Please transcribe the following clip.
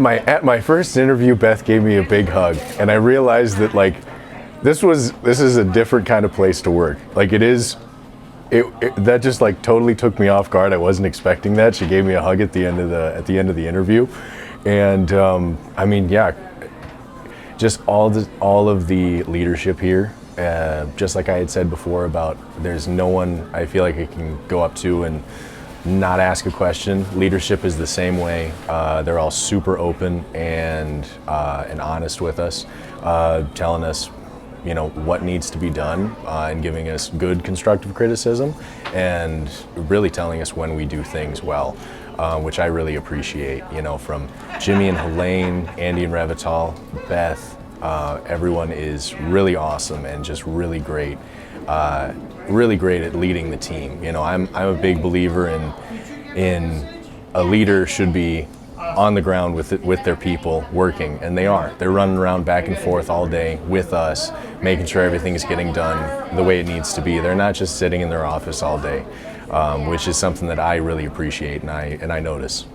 At my first interview, Beth gave me a big hug, and I realized that like this is a different kind of place to work. Like that just like totally took me off guard. I wasn't expecting that. She gave me a hug at the end of the interview, and I mean, yeah, just all of the leadership here. Just like I had said before about there's no one I feel like I can go up to and not ask a question. Leadership is the same way. They're all super open and honest with us, telling us, you know, what needs to be done and giving us good constructive criticism and really telling us when we do things well, which I really appreciate. You know, from Jimmy and Helene, Andy and Revital, Beth, everyone is really awesome and just really great at leading the team. You know, I'm a big believer in a leader should be on the ground with their people working, and they are. They're running around back and forth all day with us, making sure everything is getting done the way it needs to be. They're not just sitting in their office all day, which is something that I really appreciate and I notice.